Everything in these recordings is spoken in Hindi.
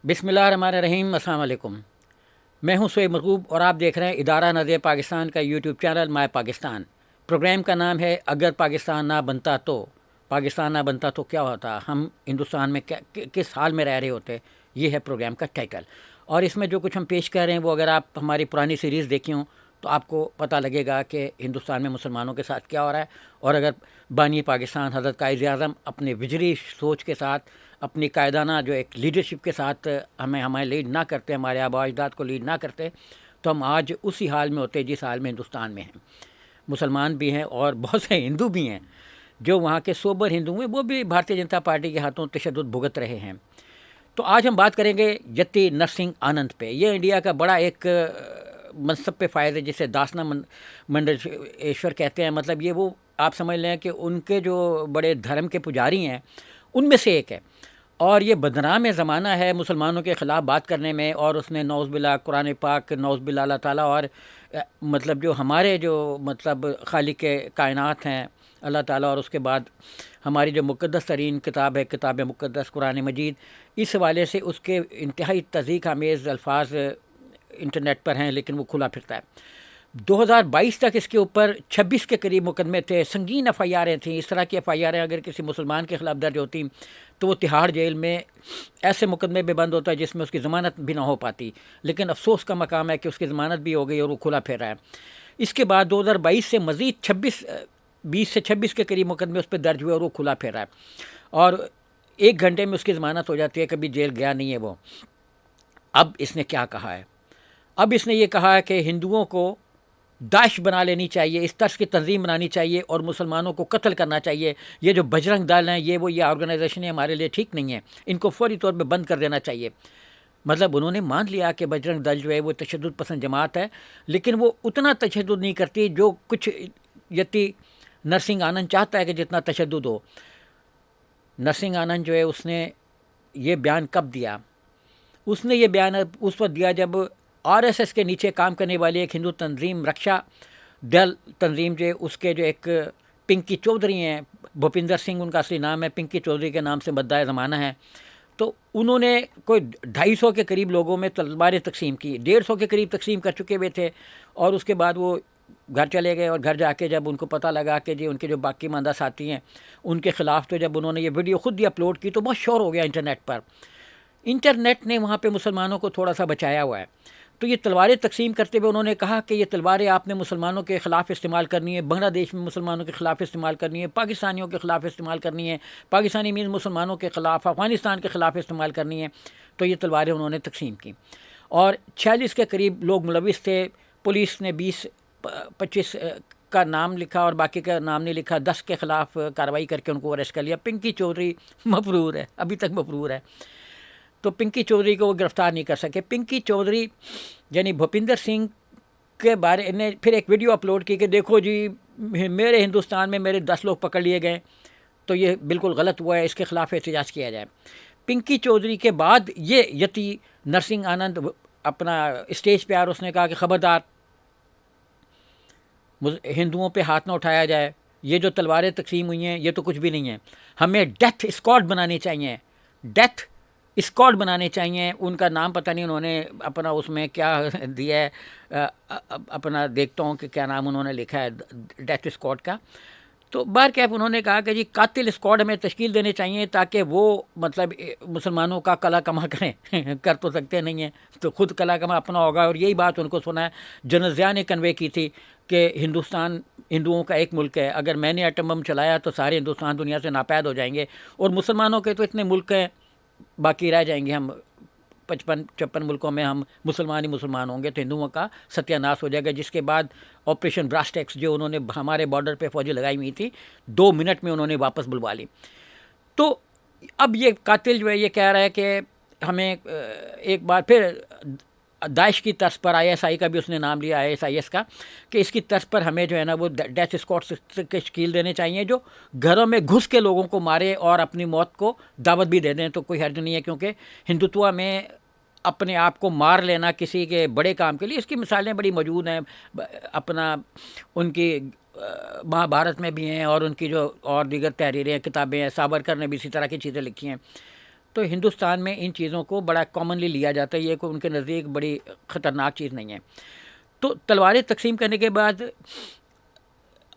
बिस्मिल्लाहिर्रहमानिर्रहीम। अस्सलाम वालेकुम। मैं हूं शोएब मरगूब और आप देख रहे हैं इदारा नज़र पाकिस्तान का YouTube channel my Pakistan. Programme का नाम है अगर पाकिस्तान ना बनता तो। पाकिस्तान ना बनता तो क्या होता, हम हिंदुस्तान में किस हाल में रह रहे होते। ये है प्रोग्राम का टाइटल। और इसमें जो कुछ हम पेश कर रहे हैं वो अगर आप हमारी पुरानी सीरीज़ देखी हों तो आपको पता लगेगा कि हिंदुस्तान में मुसलमानों के साथ क्या हो रहा है। और अगर बानी पाकिस्तान हज़रत कायद-ए-आज़म अपने विजरी सोच के साथ, अपनी कायदाना जो एक लीडरशिप के साथ हमें लीड ना करते, हमारे आबा अजदाद को लीड ना करते, तो हम आज उसी हाल में होते जिस हाल में हिंदुस्तान में हैं। मुसलमान भी हैं और बहुत से हिंदू भी हैं जो वहाँ के सोबर हिंदू हैं, वो भी भारतीय जनता पार्टी के हाथों तशद्दुद भुगत रहे हैं। तो आज हम बात करेंगे यति नरसिंह आनंद पे। ये इंडिया का बड़ा एक मनसब पे फ़ायद है जिसे दासना मंडलेश्वर कहते हैं। मतलब ये वो आप समझ लें कि उनके जो बड़े धर्म के पुजारी हैं उनमें से एक है। और ये बदनाम ज़माना है मुसलमानों के ख़िलाफ़ बात करने में। और उसने नौज़बिल्ला कुरान पाक, नौज़बिल्ला अल्लाह ताला और मतलब जो हमारे जो मतलब खालिक कायनात हैं अल्लाह ताला, और उसके बाद हमारी जो मुक़द्दस तरीन किताब है किताब मुक़द्दस कुरान मजीद, इस हवाले से उसके इंतहाई तज़ीक़ आमेज़ अल्फाज इंटरनेट पर हैं, लेकिन वो खुला फिरता है। 2022 तक इसके ऊपर 26 के करीब मुकदमे थे, संगीन एफ़आईआरें थीं। इस तरह की एफ़आईआरें अगर किसी मुसलमान के ख़िलाफ़ दर्ज होती तो वो तिहाड़ जेल में ऐसे मुकदमे में बंद होता है जिसमें उसकी ज़मानत भी ना हो पाती। लेकिन अफसोस का मकाम है कि उसकी ज़मानत भी हो गई और वो खुला फिर रहा है। इसके बाद 2022 से मज़ीद 20 से 26 के करीब मुकदमे उस पर दर्ज हुए और वो खुला फिर रहा है। और 1 घंटे में उसकी ज़मानत हो जाती है, कभी जेल गया नहीं है वो। अब इसने क्या कहा है? अब इसने ये कहा है कि हिंदुओं को दाइश बना लेनी चाहिए, इस तर्ज की तंजीम बनानी चाहिए और मुसलमानों को कत्ल करना चाहिए। ये जो बजरंग दल हैं, ये ऑर्गेनाइजेशन हमारे लिए ठीक नहीं है, इनको फौरी तौर पे बंद कर देना चाहिए। मतलब उन्होंने मान लिया कि बजरंग दल जो है वो तशद्दुद पसंद जमात है, लेकिन वो उतना तशद्दुद नहीं करती जो कुछ यति नरसिंह आनंद चाहता है कि जितना तशद्दुद हो। नरसिंह आनंद जो है उसने ये बयान कब दिया? उसने ये बयान उस वक्त दिया जब आरएसएस के नीचे काम करने वाली एक हिंदू तंजीम रक्षा दल तंजीम जो उसके जो एक पिंकी चौधरी हैं, भूपिंदर सिंह उनका असली नाम है, पिंकी चौधरी के नाम से मद्दा ज़माना है। तो उन्होंने कोई 250 के करीब लोगों में तलवारें तकसीम की, 150 के करीब तकसीम कर चुके हुए थे। और उसके बाद वो घर चले गए और घर जाके जब उनको पता लगा कि जी उनके जो बाकी मानदा साथी हैं उनके ख़िलाफ़, तो जब उन्होंने ये वीडियो ख़ुद ही अपलोड की तो बहुत शोर हो गया इंटरनेट पर। इंटरनेट ने वहाँ पे मुसलमानों को थोड़ा सा बचाया हुआ है। तो ये तलवारें तकसीम करते हुए उन्होंने कहा कि ये तलवारें आपने मुसलमानों के ख़िलाफ़ इस्तेमाल करनी है, बांग्लादेश में मुसलमानों के ख़िलाफ़ इस्तेमाल करनी है, पाकिस्तानियों के ख़िलाफ़ इस्तेमाल करनी है, पाकिस्तानी मीन मुसलमानों के ख़िलाफ़ अफ़गानिस्तान के ख़िलाफ़ इस्तेमाल करनी है। तो ये तलवारें उन्होंने तकसीम की और 46 के करीब लोग मुलविस थे। पुलिस ने 20-25 का नाम लिखा और बाकी का नाम नहीं लिखा। 10 के ख़िलाफ़ कार्रवाई करके उनको अरेस्ट कर लिया। पिंकी चौधरी मफरूर है, अभी तक मफरूर है। तो पिंकी चौधरी को वो गिरफ़्तार नहीं कर सके। पिंकी चौधरी यानी भूपिंदर सिंह के बारे ने फिर एक वीडियो अपलोड की कि देखो जी मेरे हिंदुस्तान में मेरे 10 लोग पकड़ लिए गए, तो ये बिल्कुल गलत हुआ है, इसके ख़िलाफ़ एहतजाज किया जाए। पिंकी चौधरी के बाद ये यति नरसिंह आनंद अपना स्टेज पे आ और उसने कहा कि ख़बरदार हिंदुओं पे हाथ ना उठाया जाए, ये जो तलवारें तकसीम हुई हैं ये तो कुछ भी नहीं है, हमें डेथ स्क्वाड बनाने चाहिए, डेथ स्क्वाड बनाने चाहिए। उनका नाम पता नहीं उन्होंने अपना उसमें क्या दिया है, अपना देखता हूँ कि क्या नाम उन्होंने लिखा है डेथ स्क्वाड का। तो बार कैफ उन्होंने कहा कि जी कातिल स्क्वाड हमें तश्कील देने चाहिए ताकि वो मतलब मुसलमानों का कला कमा करें कर तो सकते नहीं हैं, तो ख़ुद कला कमा अपना होगा। और यही बात उनको सुना है, जनरल ज़िया ने कन्वे की थी कि हिंदुस्तान हिंदुओं का एक मुल्क है, अगर मैंने एटम बम चलाया तो सारे हिंदुस्तान दुनिया से नापैद हो जाएंगे और मुसलमानों के तो इतने मुल्क हैं बाकी रह जाएंगे, हम 55-56 मुल्कों में हम मुसलमान ही मुसलमान होंगे तो हिंदुओं का सत्यानाश हो जाएगा। जिसके बाद ऑपरेशन ब्रास्ट एक्स जो उन्होंने हमारे बॉर्डर पे फौजी लगाई हुई थी 2 मिनट में उन्होंने वापस बुलवा ली। तो अब ये कातिल जो है ये कह रहा है कि हमें एक बार फिर दाइश की तर्ज पर ISI का भी उसने नाम लिया, ISIS का, कि इसकी तर्ज पर हमें जो है ना वो डेथ स्क्वाड के शकील देने चाहिए जो घरों में घुस के लोगों को मारे और अपनी मौत को दावत भी दे दें तो कोई हर्ज नहीं है। क्योंकि हिंदुत्व में अपने आप को मार लेना किसी के बड़े काम के लिए, इसकी मिसालें बड़ी मौजूद हैं। अपना उनकी महाभारत में भी हैं और उनकी जो और दीगर तहरीरें किताबें हैं, सावरकर ने भी इसी तरह की चीज़ें लिखी हैं। तो हिंदुस्तान में इन चीज़ों को बड़ा कॉमनली लिया जाता है, ये कोई उनके नज़दीक बड़ी ख़तरनाक चीज़ नहीं है। तो तलवारें तकसीम करने के बाद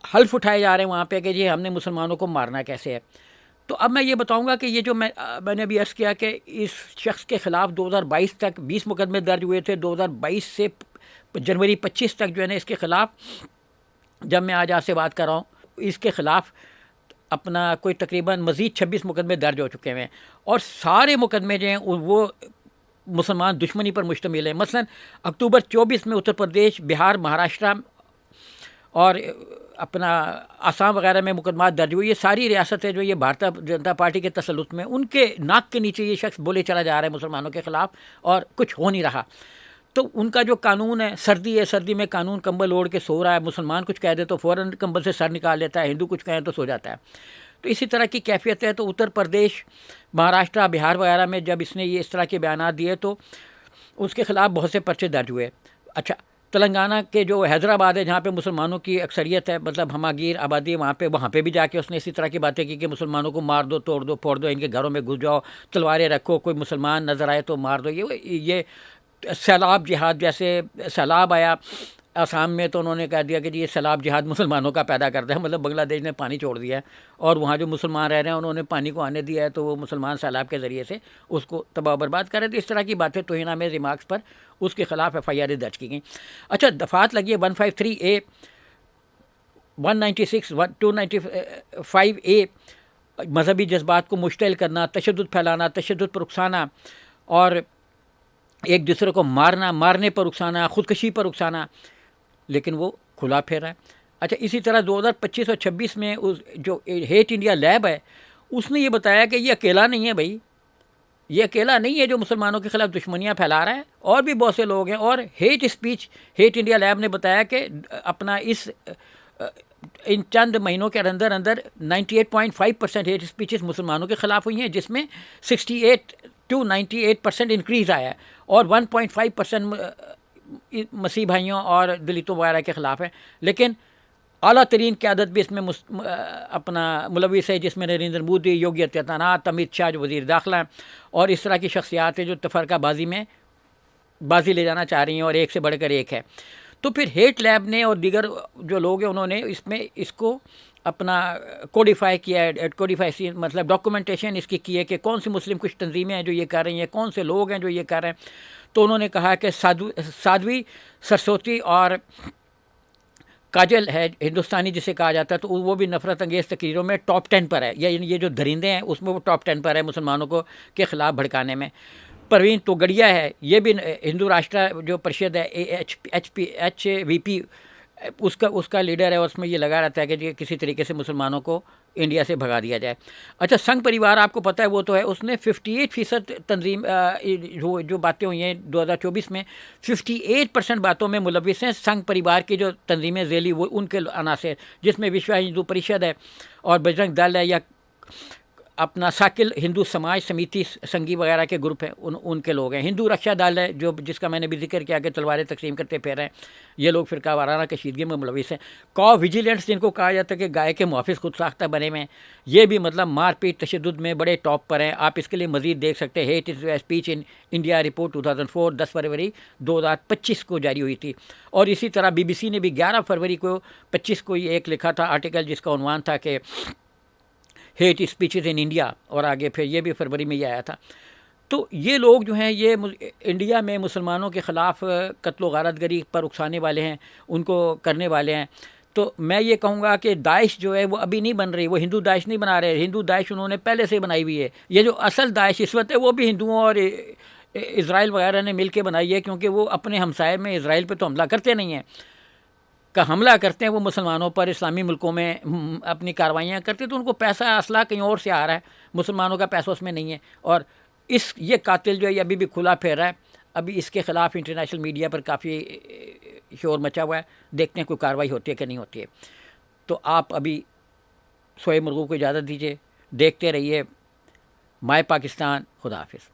हल्फ उठाए जा रहे हैं वहाँ पे कि जी हमने मुसलमानों को मारना कैसे है। तो अब मैं ये बताऊंगा कि ये जो मैंने अभी अर्ज़ किया कि इस शख्स के ख़िलाफ़ 2022 तक 20 मुकदमे दर्ज हुए थे। 2022 से जनवरी 25 तक जो है ना इसके ख़िलाफ़, जब मैं आज आपसे बात कर रहा हूँ, इसके ख़िलाफ़ अपना कोई तकरीबन मज़ीद 26 मुकदमे दर्ज हो चुके हैं और सारे मुकदमे जो हैं वो मुसलमान दुश्मनी पर मुश्तमिल है। मसलन अक्टूबर 24 में उत्तर प्रदेश, बिहार, महाराष्ट्र और अपना आसाम वगैरह में मुकदमात दर्ज हुई। ये सारी रियासतें जो ये भारतीय जनता पार्टी के तसल्लुत में, उनके नाक के नीचे ये शख्स बोले चला जा रहा है मुसलमानों के ख़िलाफ़ और कुछ हो नहीं रहा। तो उनका जो कानून है, सर्दी है, सर्दी में कानून कंबल ओढ़ के सो रहा है। मुसलमान कुछ कह दे तो फ़ौरन कंबल से सर निकाल लेता है, हिंदू कुछ कहें तो सो जाता है। तो इसी तरह की कैफियत है। तो उत्तर प्रदेश, महाराष्ट्र, बिहार वगैरह में जब इसने ये इस तरह के बयान दिए तो उसके ख़िलाफ़ बहुत से पर्चे दर्ज हुए। अच्छा, तेलंगाना के जो हैदराबाद है, जहाँ पे मुसलमानों की अक्सरियत है, मतलब हमागीर आबादी, वहाँ पे भी जाके उसने इसी तरह की बातें की कि मुसलमानों को मार दो, तोड़ दो, फोड़ दो, इनके घरों में घुस जाओ, तलवारें रखो, कोई मुसलमान नज़र आए तो मार दो। ये सैलाब जिहाद, जैसे सैलाब आया आसाम में तो उन्होंने कह दिया कि जी ये सैलाब जिहाद मुसलमानों का पैदा करता है, मतलब बांग्लादेश ने पानी छोड़ दिया है और वहाँ जो मुसलमान रह रहे हैं उन्होंने पानी को आने दिया है, तो वो मुसलमान सैलाब के ज़रिए से उसको तबाह बर्बाद कर रहे थे। इस तरह की बातें तौहीन में रिमार्क्स पर उसके ख़िलाफ़ FIR दर्ज की गई। अच्छा, दफ़ात लगी है 153A, 196, 295A, मजहबी जज्बात को मुश्तिल करना, तशद्दुद फैलाना, तशद्दुद पर उकसाना और एक दूसरे को मारना, मारने पर उकसाना, ख़ुदकशी पर उकसाना, लेकिन वो खुला फेरा है। अच्छा, इसी तरह 2025 और 26 में उस जो हेट इंडिया लैब है उसने ये बताया कि ये अकेला नहीं है भाई, ये अकेला नहीं है जो मुसलमानों के ख़िलाफ़ दुश्मनियाँ फैला रहा है, और भी बहुत से लोग हैं। और hate speech, hate India lab ने बताया कि अपना इन चंद महीनों के अंदर अंदर 98.5% हेट स्पीचेस मुसलमानों के ख़िलाफ़ हुई हैं, जिसमें 68 to 98% इंक्रीज़ आया है और 1.5% मसीह भाइयों और दलितों वगैरह के ख़िलाफ़ है। लेकिन आला तरीन क़यादत भी इसमें अपना मुलविस है, जिसमें नरेंद्र मोदी, योगी आदित्यनाथ, अमित शाह जो वज़ीर दाखिला हैं, और इस तरह की शख्सियात हैं जो तफरकाबाजी में बाजी ले जाना चाह रही हैं और एक से बढ़कर एक है। तो फिर हेट लैब ने और दीगर जो लोग हैं उन्होंने इसको अपना कोडिफाई किया है, कोडिफाई मतलब डॉक्यूमेंटेशन इसकी की है कि कौन सी मुस्लिम कुछ तंजीमें हैं जो ये कर रही हैं, कौन से लोग हैं जो ये कर रहे हैं। तो उन्होंने कहा कि साध्वी सरस्वती और काजल है हिंदुस्तानी जिसे कहा जाता है, तो वो भी नफ़रत अंगेज़ तकरीरों में टॉप 10 पर है, या ये जो दरिंदे हैं उसमें वो टॉप 10 पर है मुसलमानों को के ख़िलाफ़ भड़काने में। परवीन तोगड़िया है, ये भी हिंदू राष्ट्र जो परिषद है HVP उसका लीडर है, और उसमें ये लगा रहता है कि किसी तरीके से मुसलमानों को इंडिया से भगा दिया जाए। अच्छा, संघ परिवार आपको पता है वो तो है, उसने 58% तंजीम जो बातें हुई हैं 2024 में, 58% बातों में मुलविस हैं संघ परिवार की जो तंजीमें झेली वो उनके अनासर, जिसमें विश्व हिंदू परिषद है और बजरंग दल है, या अपना साकिल हिंदू समाज समिति संघी वगैरह के ग्रुप हैं, उनके लोग हैं। हिंदू रक्षा दल है जो जिसका मैंने भी जिक्र किया कि तलवारें तकसीम करते फिर रहे हैं, ये लोग फ़िरका वाराना कशीदगी में मुलविस हैं। कॉ विजिलेंट्स जिनको कहा जाता है कि गाय के मुहाफ़िज़ खुद साख्ता बने में, ये भी मतलब मारपीट तशद्दुद में बड़े टॉप पर हैं। आप इसके लिए मज़ीद देख सकते हैं, hate speech in India report 2004 10 फरवरी 2025 को जारी हुई थी। और इसी तरह BBC ने भी 11 फरवरी को 25 को एक लिखा था आर्टिकल जिसका उन्वान था कि हेट स्पीचेज़ इन इंडिया, और आगे फिर ये भी फरवरी में ही आया था। तो ये लोग जो हैं ये इंडिया में मुसलमानों के ख़िलाफ़ कत्ल गारतगरी पर उकसाने वाले हैं, उनको करने वाले हैं। तो मैं ये कहूँगा कि दाइश जो है वो अभी नहीं बन रही, वो हिंदू दाइश नहीं बना रहे, हिंदू दाइश उन्होंने पहले से बनाई हुई है। ये जो असल दाइश इस वक्त है वो भी हिंदुओं और इज़राइल वगैरह ने मिल के बनाई है, क्योंकि वो अपने हमसाये में इज़राइल पर तो हमला करते नहीं हैं, का हमला करते हैं वो मुसलमानों पर, इस्लामी मुल्कों में अपनी कार्रवाइयाँ करते हैं, तो उनको पैसा असला कहीं और से आ रहा है, मुसलमानों का पैसा उसमें नहीं है। और ये कातिल जो है अभी भी खुला फिर रहा है। अभी इसके ख़िलाफ़ इंटरनेशनल मीडिया पर काफ़ी शोर मचा हुआ है, देखते हैं कोई कार्रवाई होती है कि नहीं होती है। तो आप अभी शोएब मरगूब को इजाज़त दीजिए, देखते रहिए माय पाकिस्तान। खुदा हाफिज़।